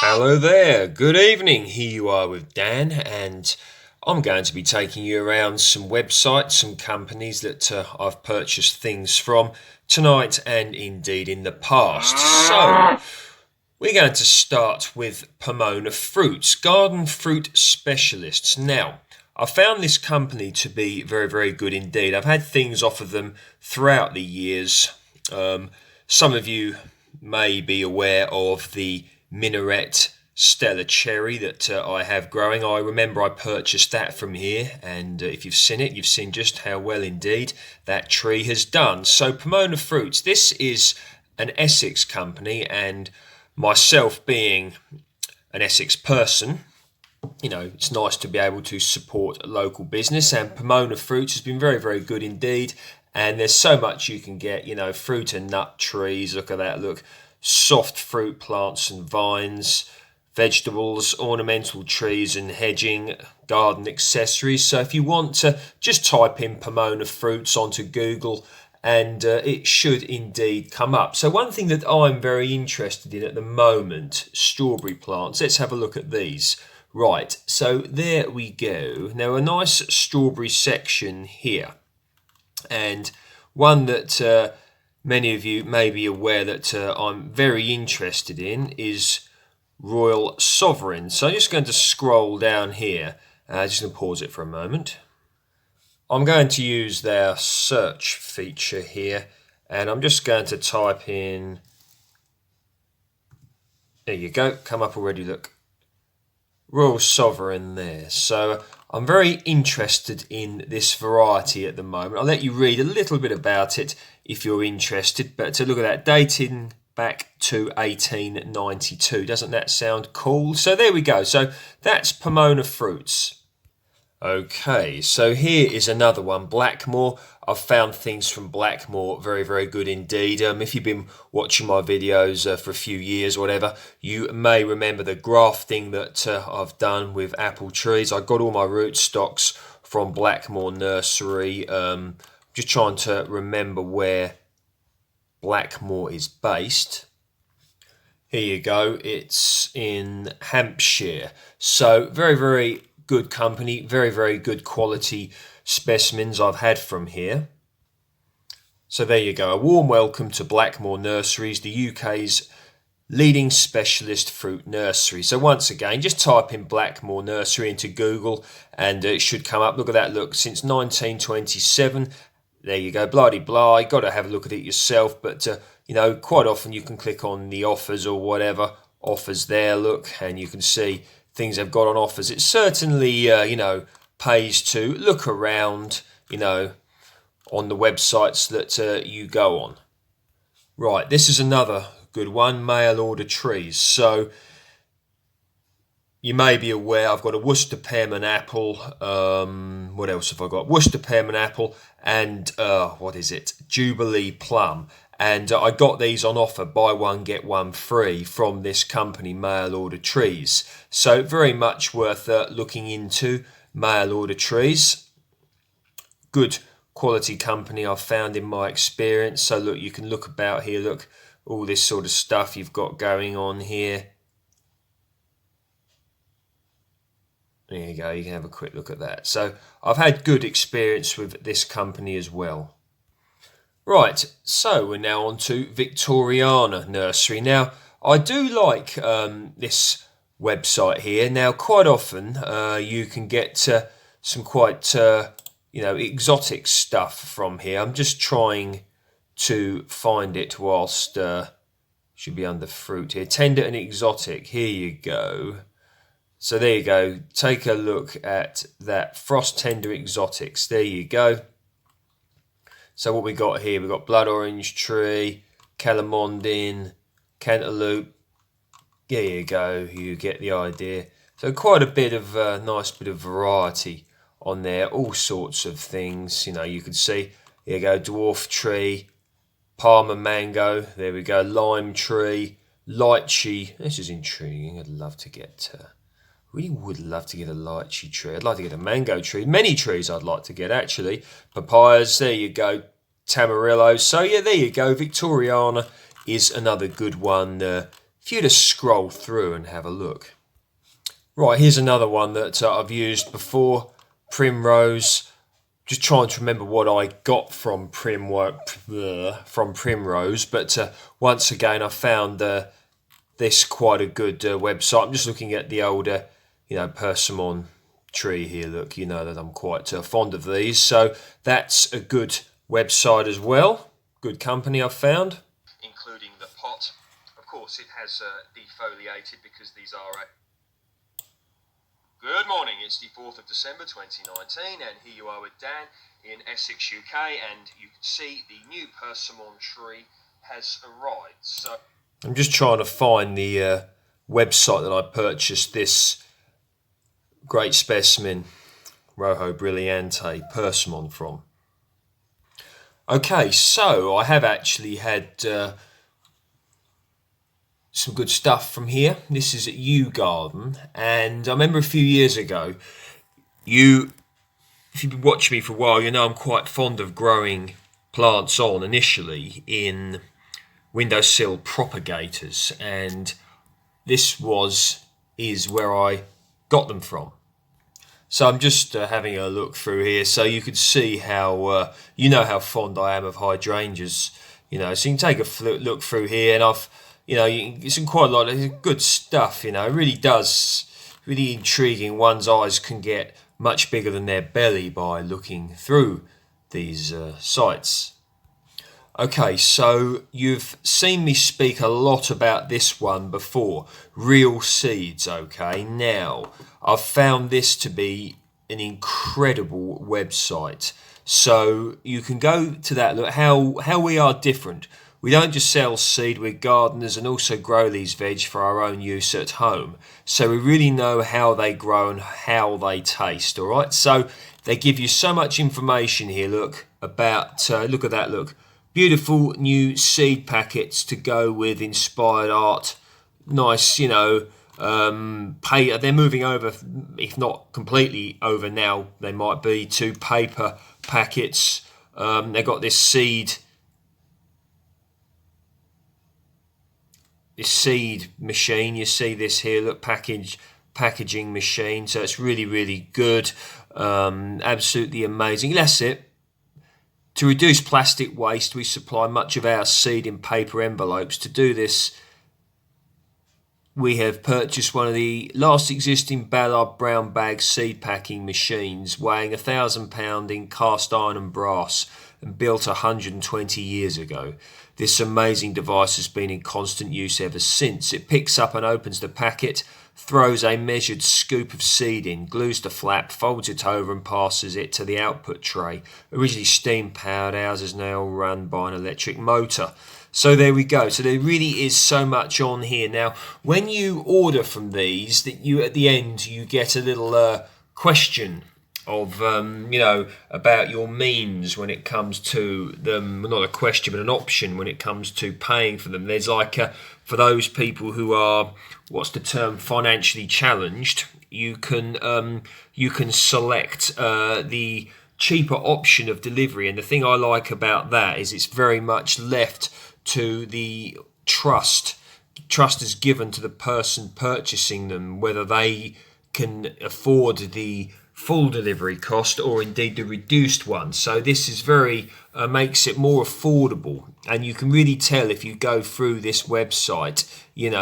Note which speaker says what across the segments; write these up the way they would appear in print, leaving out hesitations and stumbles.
Speaker 1: Hello there, good evening. Here you are with Dan, and I'm going to be taking you around some websites, some companies that I've purchased things from tonight and indeed in the past. So, we're going to start with Pomona Fruits, garden fruit specialists. Now, I found this company to be very, very good indeed. I've had things off of them throughout the years. Some of you may be aware of the Minaret Stella cherry that I have growing. I remember I purchased that from here, and if you've seen it, you've seen just how well indeed that tree has done. So Pomona Fruits, this is an Essex company, and myself being an Essex person, you know, it's nice to be able to support a local business, and Pomona Fruits has been very, very good indeed. And there's so much you can get, you know, fruit and nut trees. Look at that, look. Soft fruit plants and vines, vegetables, ornamental trees and hedging, garden accessories. So if you want to just type in Pomona Fruits onto Google and it should indeed come up. So one thing that I'm very interested in at the moment, strawberry plants. Let's have a look at these. Right, so there we go. Now a nice strawberry section here. And one that many of you may be aware that I'm very interested in is Royal Sovereign. So I'm just going to scroll down here. Just going to pause it for a moment. I'm going to use their search feature here, and I'm just going to type in, there you go, come up already, look. Royal Sovereign there. So I'm very interested in this variety at the moment. I'll let you read a little bit about it if you're interested, but to look at that, dating back to 1892. Doesn't that sound cool? So there we go. So that's Pomona Fruits. Okay, so here is another one, Blackmore. I've found things from Blackmore very, very good indeed. If you've been watching my videos for a few years or whatever, you may remember the grafting that I've done with apple trees. I got all my rootstocks from Blackmore Nursery. Just trying to remember where Blackmore is based. Here you go, it's in Hampshire. So very, very good company, very, very good quality specimens I've had from here. So there you go, a warm welcome to Blackmore Nurseries, the UK's leading specialist fruit nursery. So once again, just type in Blackmore Nursery into Google and it should come up. Look at that, look, since 1927. There you go, blah-de-blah. You've got to have a look at it yourself, but you know, quite often you can click on the offers or whatever, offers there, look, and you can see things they've got on offers. It certainly, you know, pays to look around, you know, on the websites that you go on. Right, this is another good one, mail order trees. So you may be aware I've got a Worcester Pearman apple. What else have I got? Worcester Pearman apple and what is it? Jubilee plum. And I got these on offer, buy one, get one free from this company, Mail Order Trees. So very much worth looking into, Mail Order Trees. Good quality company I've found in my experience. So look, you can look about here, look, all this sort of stuff you've got going on here. There you go, you can have a quick look at that. So I've had good experience with this company as well. Right, so we're now on to Victoriana Nursery. Now, I do like this website here. Now, quite often you can get some quite, you know, exotic stuff from here. I'm just trying to find it whilst, should be under fruit here. Tender and exotic, here you go. So there you go, take a look at that, Frost Tender Exotics, there you go. So what we got here, we've got blood orange tree, calamondin, cantaloupe. There you go, you get the idea. So quite a bit of, nice bit of variety on there, all sorts of things. You know, you can see, here you go, dwarf tree, Parma mango, there we go, lime tree, lychee. This is intriguing, I'd love to get, really would love to get a lychee tree. I'd like to get a mango tree. Many trees I'd like to get, actually. Papayas, there you go. Tamarillo. So, yeah, there you go. Victoriana is another good one for you to scroll through and have a look. Right, here's another one that I've used before, Primrose. Just trying to remember what I got from Primrose, but once again I found this quite a good website. I'm just looking at the older, persimmon tree here. Look, you know that I'm quite fond of these, so that's a good website as well. Good company I've found. Including the pot. Of course, it has defoliated because these are Good morning, it's the 4th of December 2019 and here you are with Dan in Essex, UK, and you can see the new persimmon tree has arrived. So I'm just trying to find the website that I purchased this great specimen Rojo Brilliante persimmon from. Okay, so I have actually had some good stuff from here. This is at Yew Garden, and I remember a few years ago, if you've been watching me for a while, you know I'm quite fond of growing plants on initially in windowsill propagators, and this is where I got them from. So I'm just having a look through here, so you can see how how fond I am of hydrangeas. So you can take a look through here, and I've it's quite a lot of good stuff. It really really intriguing. One's eyes can get much bigger than their belly by looking through these sites. Okay, so you've seen me speak a lot about this one before, Real Seeds. Okay, now I've found this to be an incredible website. So you can go to that, look how we are different. We don't just sell seed, we're gardeners and also grow these veg for our own use at home. So we really know how they grow and how they taste, all right? So they give you so much information here, look at that, look. Beautiful new seed packets to go with inspired art. Nice, they're moving over, if not completely over now, they might be, to paper packets. They've got this seed machine. You see this here, look, packaging machine. So it's really, really good. Absolutely amazing. That's it. To reduce plastic waste, we supply much of our seed in paper envelopes. To do this, we have purchased one of the last existing Ballard brown bag seed packing machines, weighing 1,000 pounds in cast iron and brass, and built 120 years ago. This amazing device has been in constant use ever since. It picks up and opens the packet, throws a measured scoop of seed in, glues the flap, folds it over and passes it to the output tray. Originally steam powered, ours is now run by an electric motor. So there we go. So there really is so much on here. Now, when you order from these, that you at the end you get a little question of about your means when it comes to them. Not a question, but an option when it comes to paying for them. There's for those people who are, what's the term, financially challenged, you can select the cheaper option of delivery. And the thing I like about that is it's very much left to the trust. Trust is given to the person purchasing them, whether they can afford the full delivery cost or indeed the reduced one. So this is very makes it more affordable, and you can really tell if you go through this website,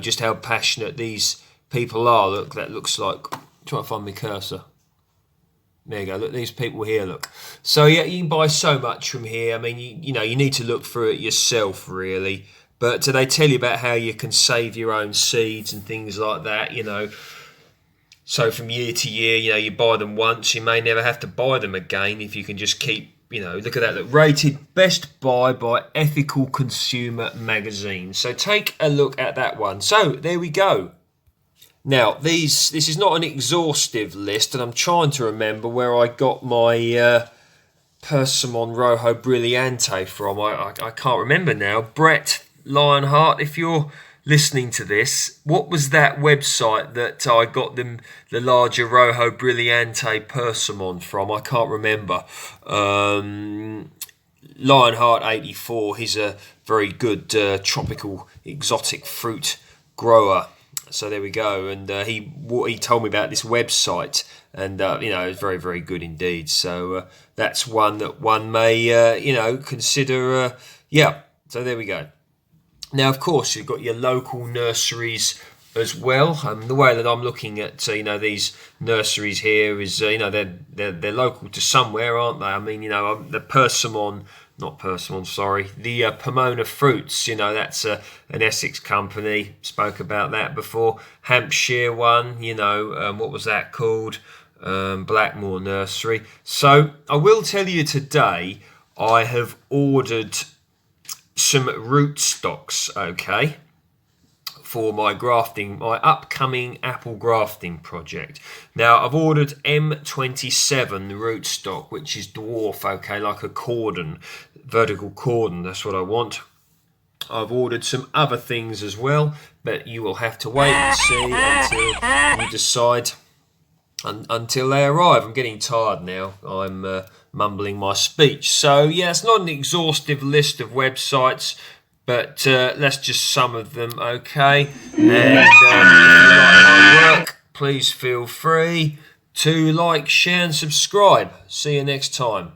Speaker 1: just how passionate these people are. Look, that looks like, try to find my cursor. There you go. Look, these people here, look. So yeah, you can buy so much from here. I mean, you need to look through it yourself, really. But they tell you about how you can save your own seeds and things like that, So from year to year, you buy them once, you may never have to buy them again if you can just keep, look at that. Look, rated best buy by Ethical Consumer Magazine. So take a look at that one. So there we go. Now, this is not an exhaustive list, and I'm trying to remember where I got my Persimmon Rojo Brilliante from. I can't remember now. Brett Lionheart, if you're listening to this, what was that website that I got the larger Rojo Brilliante Persimmon from? I can't remember. Lionheart 84, he's a very good tropical exotic fruit grower. So there we go. And he told me about this website, and it's very, very good indeed. So that's one that one may consider. So there we go. Now, of course, you've got your local nurseries as well. The way that I'm looking at these nurseries here is they're local to somewhere, aren't they? I mean, the the Pomona Fruits, that's an Essex company. Spoke about that before. Hampshire one, what was that called? Blackmore Nursery. So I will tell you today, I have ordered some rootstocks, okay, for my upcoming apple grafting project. Now, I've ordered M27 rootstock, which is dwarf, okay, like a cordon, vertical cordon, that's what I want. I've ordered some other things as well, but you will have to wait and see until you decide until they arrive. I'm getting tired now. I'm mumbling my speech. So, yeah, it's not an exhaustive list of websites, but that's just some of them, okay? And if you like my work, please feel free to like, share and subscribe. See you next time.